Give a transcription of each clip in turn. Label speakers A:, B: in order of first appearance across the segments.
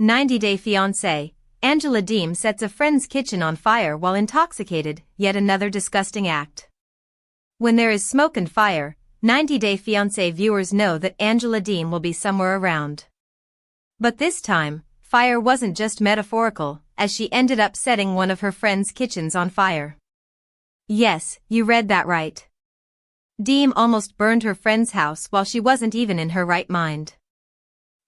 A: 90-Day Fiancé, Angela Deem sets a friend's kitchen on fire while intoxicated, yet another disgusting act. When there is smoke and fire, 90-Day Fiancé viewers know that Angela Deem will be somewhere around. But this time, fire wasn't just metaphorical, as she ended up setting one of her friend's kitchens on fire. Yes, you read that right. Deem almost burned her friend's house while she wasn't even in her right mind.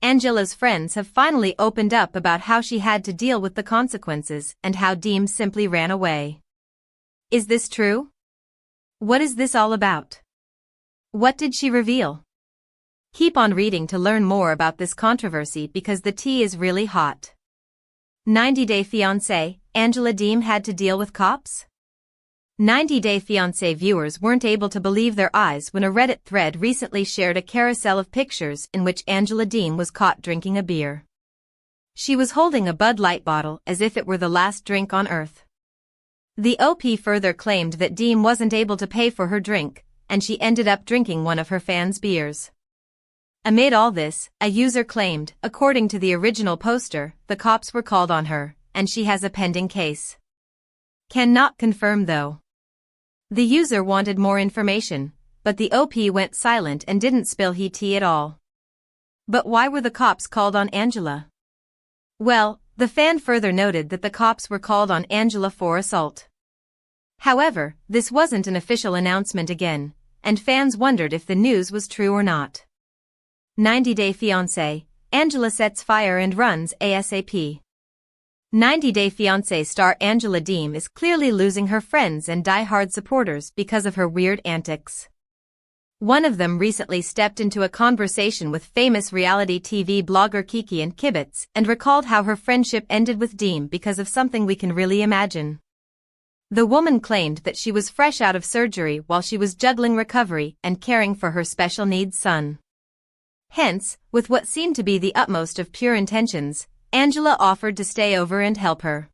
A: Angela's friends have finally opened up about how she had to deal with the consequences and how Deem simply ran away. Is this true? What is this all about? What did she reveal? Keep on reading to learn more about this controversy because the tea is really hot. 90-Day Fiancé, Angela Deem had to deal with cops? 90-Day Fiancé viewers weren't able to believe their eyes when a Reddit thread recently shared a carousel of pictures in which Angela Deem was caught drinking a beer. She was holding a Bud Light bottle as if it were the last drink on earth. The OP further claimed that Deem wasn't able to pay for her drink, and she ended up drinking one of her fans' beers. Amid all this, a user claimed, according to the original poster, the cops were called on her, and she has a pending case. Cannot confirm though. The user wanted more information, but the OP went silent and didn't spill tea at all. But why were the cops called on Angela? Well, the fan further noted that the cops were called on Angela for assault. However, this wasn't an official announcement again, and fans wondered if the news was true or not. 90-Day Fiancé, Angela sets fire and runs ASAP. 90-Day Fiancé star Angela Deem is clearly losing her friends and die-hard supporters because of her weird antics. One of them recently stepped into a conversation with famous reality TV blogger Kiki and Kibitz and recalled how her friendship ended with Deem because of something we can really imagine. The woman claimed that she was fresh out of surgery while she was juggling recovery and caring for her special needs son. Hence, with what seemed to be the utmost of pure intentions, Angela offered to stay over and help her.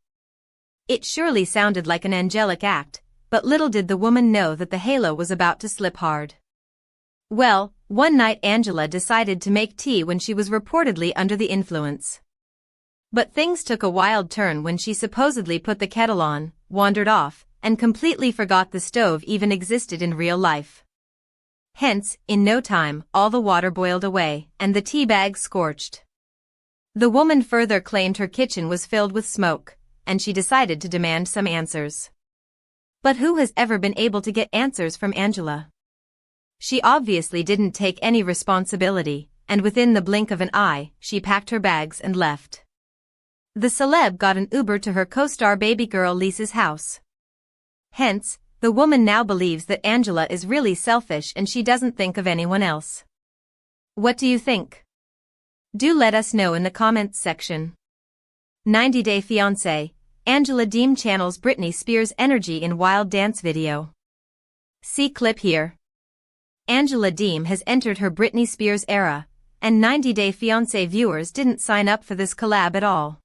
A: It surely sounded like an angelic act, but little did the woman know that the halo was about to slip hard. Well, one night Angela decided to make tea when she was reportedly under the influence. But things took a wild turn when she supposedly put the kettle on, wandered off, and completely forgot the stove even existed in real life. Hence, in no time, all the water boiled away, and the tea bags scorched. The woman further claimed her kitchen was filled with smoke, and she decided to demand some answers. But who has ever been able to get answers from Angela? She obviously didn't take any responsibility, and within the blink of an eye, she packed her bags and left. The celeb got an Uber to her co-star baby girl Lisa's house. Hence, the woman now believes that Angela is really selfish and she doesn't think of anyone else. What do you think? Do let us know in the comments section. 90-Day Fiancé, Angela Deem channels Britney Spears' energy in wild dance video. See clip here. Angela Deem has entered her Britney Spears era, and 90-Day Fiancé viewers didn't sign up for this collab at all.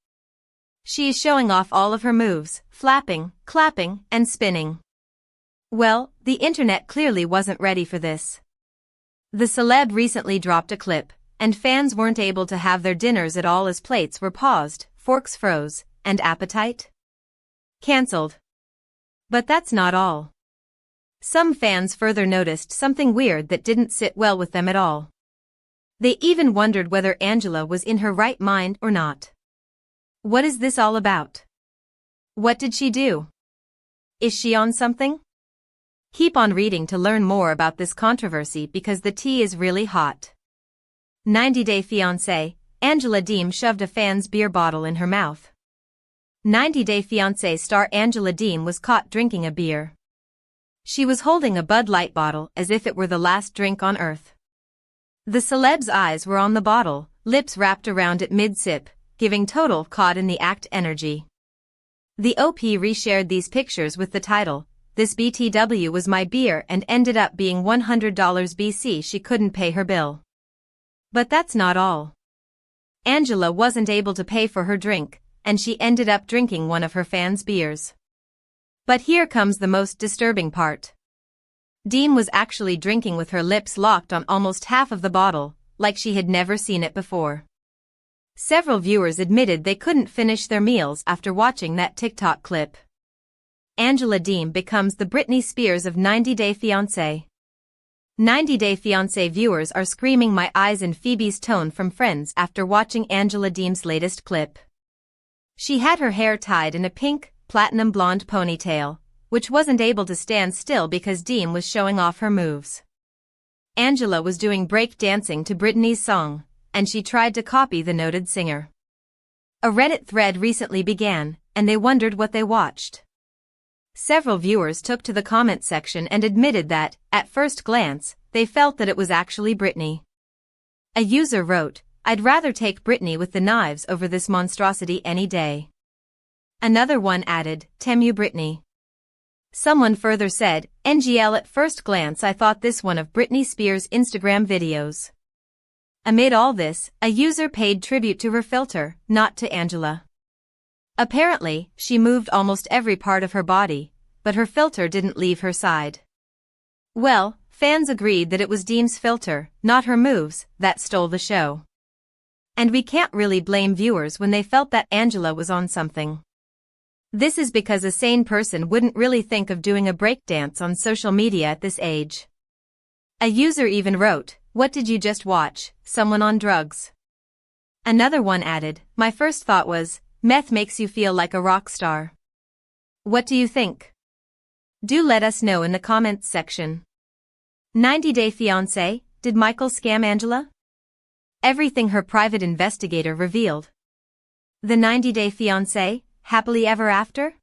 A: She is showing off all of her moves, flapping, clapping, and spinning. Well, the internet clearly wasn't ready for this. The celeb recently dropped a clip, and fans weren't able to have their dinners at all as plates were paused, forks froze, and appetite cancelled. But that's not all. Some fans further noticed something weird that didn't sit well with them at all. They even wondered whether Angela was in her right mind or not. What is this all about? What did she do? Is she on something? Keep on reading to learn more about this controversy because the tea is really hot. 90-Day Fiancé, Angela Deem shoved a fan's beer bottle in her mouth. 90-Day Fiancé star Angela Deem was caught drinking a beer. She was holding a Bud Light bottle as if it were the last drink on earth. The celeb's eyes were on the bottle, lips wrapped around it mid-sip, giving total caught in the act energy. The OP reshared these pictures with the title, "This BTW was my beer and ended up being $100 BC she couldn't pay her bill." But that's not all. Angela wasn't able to pay for her drink, and she ended up drinking one of her fans' beers. But here comes the most disturbing part. Deem was actually drinking with her lips locked on almost half of the bottle, like she had never seen it before. Several viewers admitted they couldn't finish their meals after watching that TikTok clip. Angela Deem becomes the Britney Spears of 90 Day Fiancé. 90 Day Fiancé viewers are screaming "My eyes" and Phoebe's tone from Friends after watching Angela Deem's latest clip. She had her hair tied in a pink, platinum blonde ponytail, which wasn't able to stand still because Deem was showing off her moves. Angela was doing break dancing to Britney's song, and she tried to copy the noted singer. A Reddit thread recently began, and they wondered what they watched. Several viewers took to the comment section and admitted that, at first glance, they felt that it was actually Britney. A user wrote, "I'd rather take Britney with the knives over this monstrosity any day." Another one added, "Temu Britney." Someone further said, "NGL at first glance I thought this one of Britney Spears' Instagram videos." Amid all this, a user paid tribute to her filter, not to Angela. Apparently, she moved almost every part of her body, but her filter didn't leave her side. Well, fans agreed that it was Deem's filter, not her moves, that stole the show. And we can't really blame viewers when they felt that Angela was on something. This is because a sane person wouldn't really think of doing a breakdance on social media at this age. A user even wrote, "What did you just watch, someone on drugs?" Another one added, "My first thought was, meth makes you feel like a rock star." What do you think? Do let us know in the comments section. 90 Day Fiancé, did Michael scam Angela? Everything her private investigator revealed. The 90 Day Fiancé, happily ever after?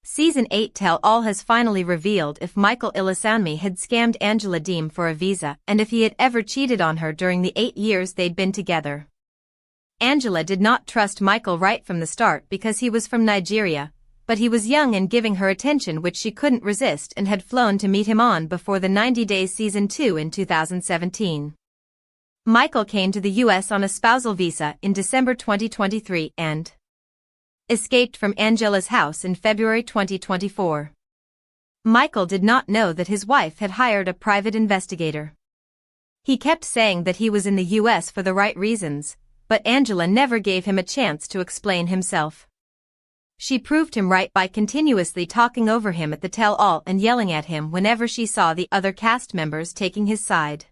A: Season 8 Tell-All has finally revealed if Michael Ilesanmi had scammed Angela Deem for a visa and if he had ever cheated on her during the 8 years they'd been together. Angela did not trust Michael right from the start because he was from Nigeria, but he was young and giving her attention which she couldn't resist and had flown to meet him on before the 90 Days Season 2 in 2017. Michael came to the US on a spousal visa in December 2023 and escaped from Angela's house in February 2024. Michael did not know that his wife had hired a private investigator. He kept saying that he was in the US for the right reasons, but Angela never gave him a chance to explain himself. She proved him right by continuously talking over him at the tell-all and yelling at him whenever she saw the other cast members taking his side.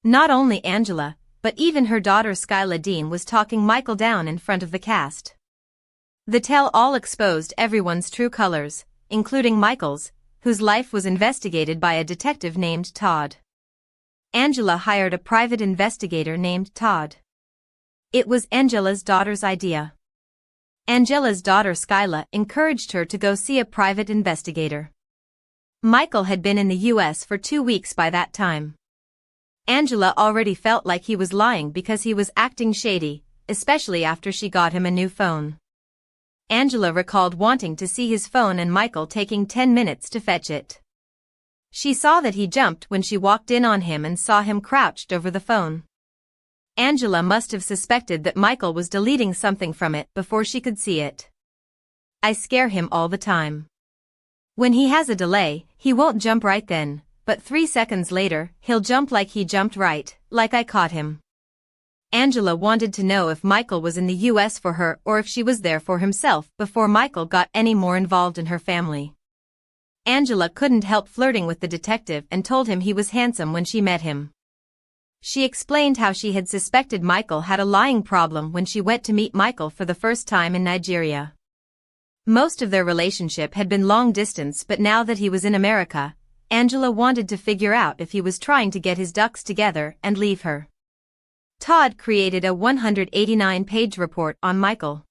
A: Not only Angela, but even her daughter Skyla Dean was talking Michael down in front of the cast. The tell-all exposed everyone's true colors, including Michael's, whose life was investigated by a detective named Todd. Angela hired a private investigator named Todd. It was Angela's daughter's idea. Angela's daughter Skyla encouraged her to go see a private investigator. Michael had been in the US for 2 weeks by that time. Angela already felt like he was lying because he was acting shady, especially after she got him a new phone. Angela recalled wanting to see his phone and Michael taking 10 minutes to fetch it. She saw that he jumped when she walked in on him and saw him crouched over the phone. Angela must have suspected that Michael was deleting something from it before she could see it. "I scare him all the time. When he has a delay, he won't jump right then, but 3 seconds later, he'll jump like he jumped right, like I caught him." Angela wanted to know if Michael was in the US for her or if she was there for himself before Michael got any more involved in her family. Angela couldn't help flirting with the detective and told him he was handsome when she met him. She explained how she had suspected Michael had a lying problem when she went to meet Michael for the first time in Nigeria. Most of their relationship had been long distance, but now that he was in America, Angela wanted to figure out if he was trying to get his ducks together and leave her. Todd created a 189-page report on Michael.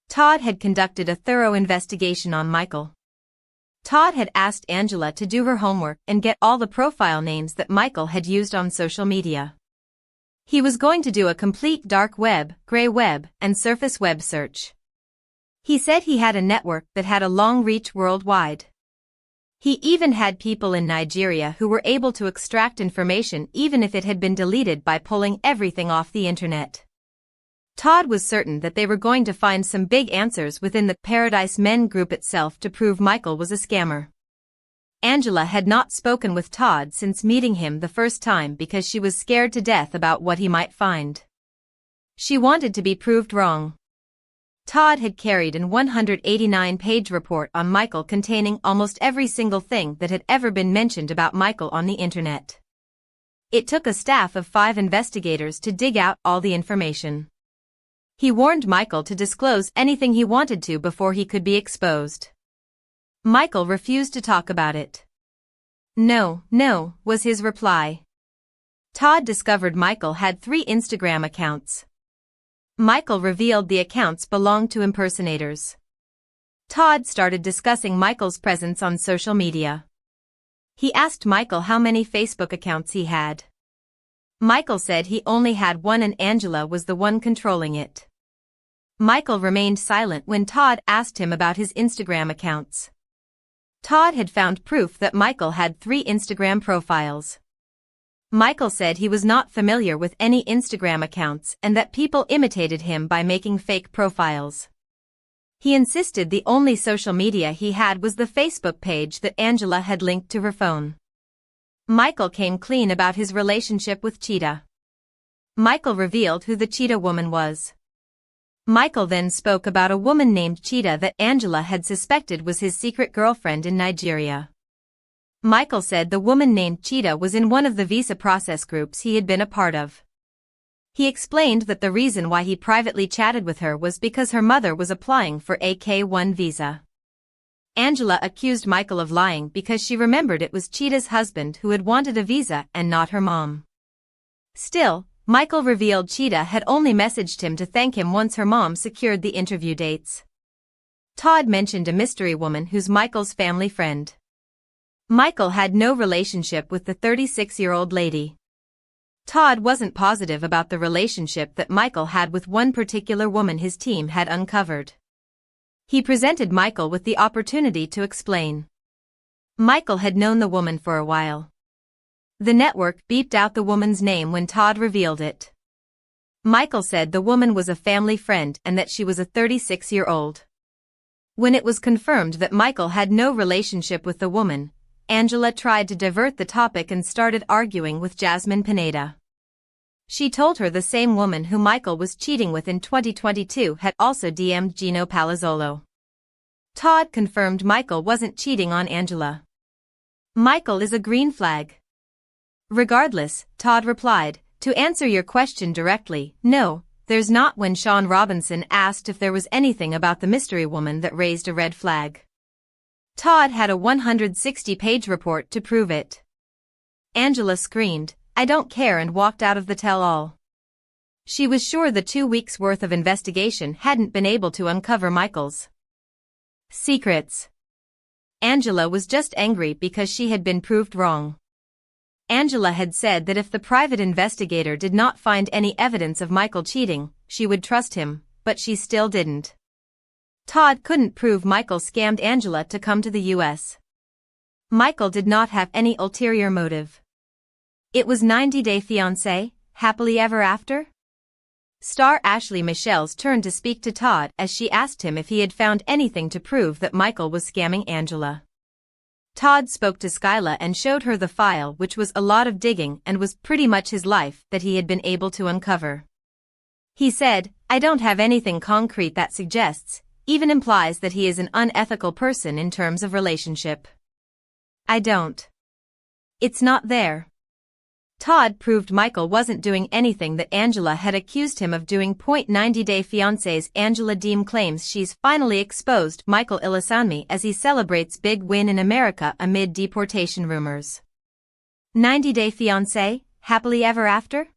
A: Todd had conducted a thorough investigation on Michael. Todd had asked Angela to do her homework and get all the profile names that Michael had used on social media. He was going to do a complete dark web, gray web, and surface web search. He said he had a network that had a long reach worldwide. He even had people in Nigeria who were able to extract information even if it had been deleted by pulling everything off the internet. Todd was certain that they were going to find some big answers within the Paradise Men group itself to prove Michael was a scammer. Angela had not spoken with Todd since meeting him the first time because she was scared to death about what he might find. She wanted to be proved wrong. Todd had carried an 189-page report on Michael containing almost every single thing that had ever been mentioned about Michael on the internet. It took a staff of 5 investigators to dig out all the information. He warned Michael to disclose anything he wanted to before he could be exposed. Michael refused to talk about it. No, was his reply. Todd discovered Michael had 3 Instagram accounts. Michael revealed the accounts belonged to impersonators. Todd started discussing Michael's presence on social media. He asked Michael how many Facebook accounts he had. Michael said he only had one and Angela was the one controlling it. Michael remained silent when Todd asked him about his Instagram accounts. Todd had found proof that Michael had 3 Instagram profiles. Michael said he was not familiar with any Instagram accounts and that people imitated him by making fake profiles. He insisted the only social media he had was the Facebook page that Angela had linked to her phone. Michael came clean about his relationship with Cheetah. Michael revealed who the Cheetah woman was. Michael then spoke about a woman named Cheetah that Angela had suspected was his secret girlfriend in Nigeria. Michael said the woman named Cheetah was in one of the visa process groups he had been a part of. He explained that the reason why he privately chatted with her was because her mother was applying for a K-1 visa. Angela accused Michael of lying because she remembered it was Cheetah's husband who had wanted a visa and not her mom. Still, Michael revealed Cheetah had only messaged him to thank him once her mom secured the interview dates. Todd mentioned a mystery woman who's Michael's family friend. Michael had no relationship with the 36-year-old lady. Todd wasn't positive about the relationship that Michael had with one particular woman his team had uncovered. He presented Michael with the opportunity to explain. Michael had known the woman for a while. The network beeped out the woman's name when Todd revealed it. Michael said the woman was a family friend and that she was a 36-year-old. When it was confirmed that Michael had no relationship with the woman, Angela tried to divert the topic and started arguing with Jasmine Pineda. She told her the same woman who Michael was cheating with in 2022 had also DM'd Gino Palazzolo. Todd confirmed Michael wasn't cheating on Angela. Michael is a green flag. Regardless, Todd replied, to answer your question directly, no, there's not. When Sean Robinson asked if there was anything about the mystery woman that raised a red flag, Todd had a 160-page report to prove it. Angela screamed, "I don't care," and walked out of the tell-all. She was sure the 2 weeks' worth of investigation hadn't been able to uncover Michael's secrets. Angela was just angry because she had been proved wrong. Angela had said that if the private investigator did not find any evidence of Michael cheating, she would trust him, but she still didn't. Todd couldn't prove Michael scammed Angela to come to the U.S. Michael did not have any ulterior motive. It was 90 Day Fiancé, happily ever after? Star Ashley Michelle's turn to speak to Todd as she asked him if he had found anything to prove that Michael was scamming Angela. Todd spoke to Skyla and showed her the file, which was a lot of digging and was pretty much his life that he had been able to uncover. He said, "I don't have anything concrete that suggests, even implies that he is an unethical person in terms of relationship. I don't. It's not there." Todd proved Michael wasn't doing anything that Angela had accused him of doing. 90 Day Fiancé's Angela Deem claims she's finally exposed Michael Ilesanmi as he celebrates big win in America amid deportation rumors. 90 Day Fiancé, happily ever after?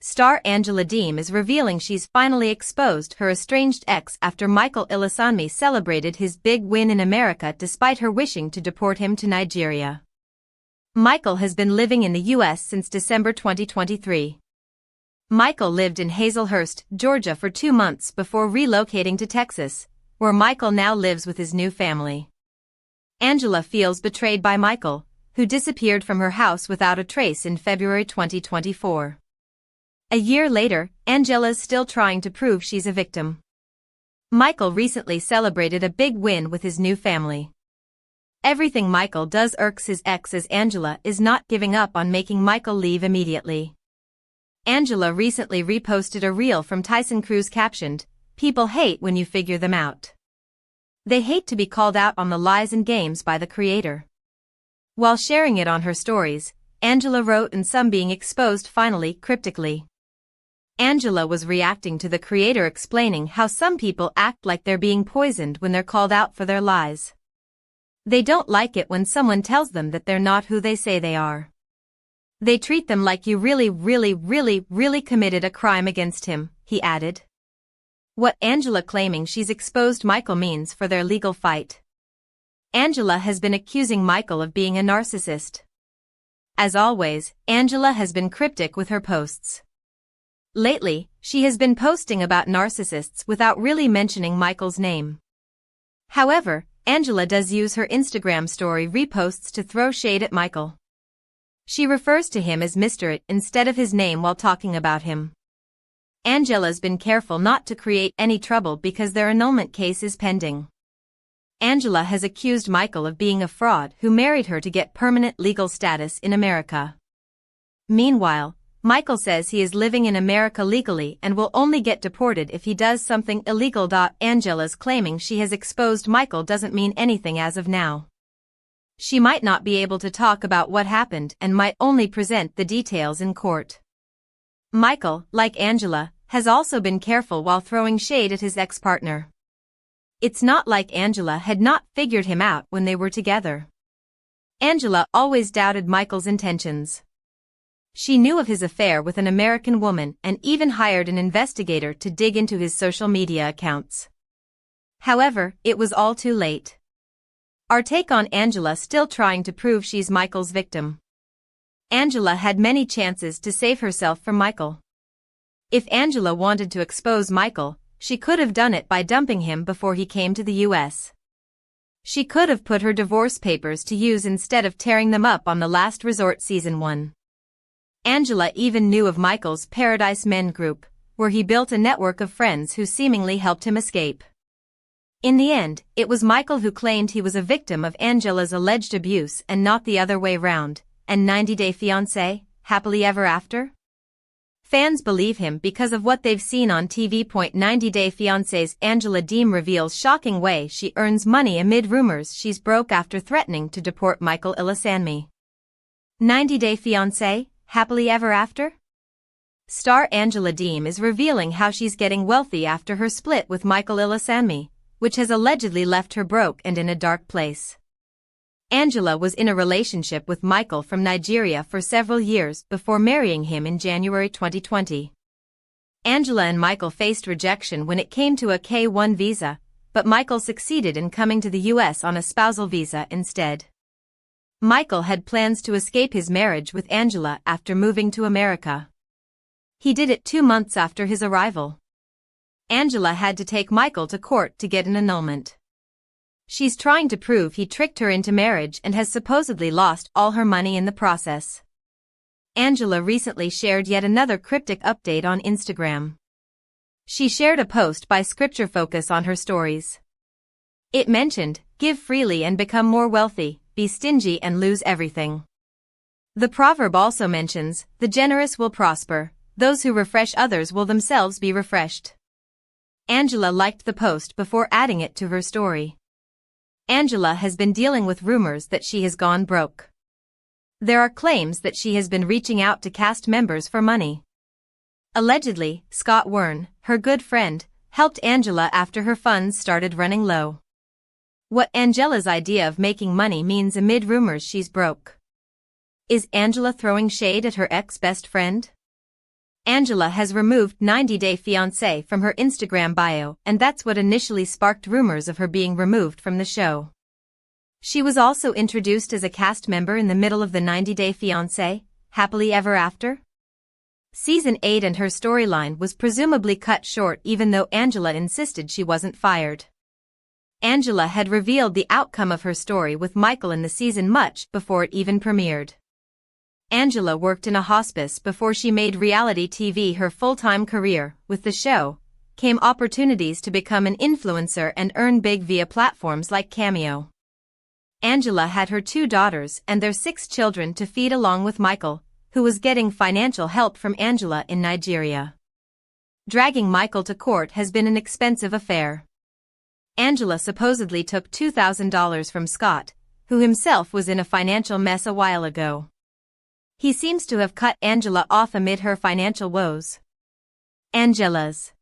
A: Star Angela Deem is revealing she's finally exposed her estranged ex after Michael Ilesanmi celebrated his big win in America despite her wishing to deport him to Nigeria. Michael has been living in the U.S. since December 2023. Michael lived in Hazelhurst, Georgia for 2 months before relocating to Texas, where Michael now lives with his new family. Angela feels betrayed by Michael, who disappeared from her house without a trace in February 2024. A year later, Angela's still trying to prove she's a victim. Michael recently celebrated a big win with his new family. Everything Michael does irks his ex as Angela is not giving up on making Michael leave immediately. Angela recently reposted a reel from Tyson Cruz captioned, "People hate when you figure them out. They hate to be called out on the lies and games by the creator." While sharing it on her stories, Angela wrote, "And some being exposed finally," cryptically. Angela was reacting to the creator explaining how some people act like they're being poisoned when they're called out for their lies. They don't like it when someone tells them that they're not who they say they are. They treat them like you really committed a crime against him, he added. What Angela claiming she's exposed Michael means for their legal fight. Angela has been accusing Michael of being a narcissist. As always, Angela has been cryptic with her posts. Lately, she has been posting about narcissists without really mentioning Michael's name. However, Angela does use her Instagram story reposts to throw shade at Michael. She refers to him as Mr. It instead of his name while talking about him. Angela's been careful not to create any trouble because their annulment case is pending. Angela has accused Michael of being a fraud who married her to get permanent legal status in America. Meanwhile, Michael says he is living in America legally and will only get deported if he does something illegal. Angela's claiming she has exposed Michael doesn't mean anything as of now. She might not be able to talk about what happened and might only present the details in court. Michael, like Angela, has also been careful while throwing shade at his ex-partner. It's not like Angela had not figured him out when they were together. Angela always doubted Michael's intentions. She knew of his affair with an American woman and even hired an investigator to dig into his social media accounts. However, it was all too late. Our take on Angela still trying to prove she's Michael's victim. Angela had many chances to save herself from Michael. If Angela wanted to expose Michael, she could have done it by dumping him before he came to the US. She could have put her divorce papers to use instead of tearing them up on The Last Resort Season 1. Angela even knew of Michael's Paradise Men group, where he built a network of friends who seemingly helped him escape. In the end, it was Michael who claimed he was a victim of Angela's alleged abuse and not the other way round. And 90 Day Fiancé, happily ever after? Fans believe him because of what they've seen on TV. 90 Day Fiancé's Angela Deem reveals shocking way she earns money amid rumors she's broke after threatening to deport Michael. Ilesanmi. 90 Day Fiancé, happily ever after? Star Angela Deem is revealing how she's getting wealthy after her split with Michael. Ilesanmi, which has allegedly left her broke and in a dark place. Angela was in a relationship with Michael from Nigeria for several years before marrying him in January 2020. Angela and Michael faced rejection when it came to a K-1 visa, but Michael succeeded in coming to the US on a spousal visa instead. Michael had plans to escape his marriage with Angela after moving to America. He did it 2 months after his arrival. Angela had to take Michael to court to get an annulment. She's trying to prove he tricked her into marriage and has supposedly lost all her money in the process. Angela recently shared yet another cryptic update on Instagram. She shared a post by Scripture Focus on her stories. It mentioned, "Give freely and become more wealthy, be stingy and lose everything." The proverb also mentions, "The generous will prosper, those who refresh others will themselves be refreshed." Angela liked the post before adding it to her story. Angela has been dealing with rumors that she has gone broke. There are claims that she has been reaching out to cast members for money. Allegedly, Scott Wern, her good friend, helped Angela after her funds started running low. What Angela's idea of making money means amid rumors she's broke. Is Angela throwing shade at her ex-best friend? Angela has removed 90 Day Fiancé from her Instagram bio, and that's what initially sparked rumors of her being removed from the show. She was also introduced as a cast member in the middle of the 90 Day Fiancé, happily ever after? Season 8, and her storyline was presumably cut short even though Angela insisted she wasn't fired. Angela had revealed the outcome of her story with Michael in the season much before it even premiered. Angela worked in a hospice before she made reality TV her full-time career. With the show, came opportunities to become an influencer and earn big via platforms like Cameo. Angela had her 2 daughters and their 6 children to feed along with Michael, who was getting financial help from Angela in Nigeria. Dragging Michael to court has been an expensive affair. Angela supposedly took $2,000 from Scott, who himself was in a financial mess a while ago. He seems to have cut Angela off amid her financial woes. Angela's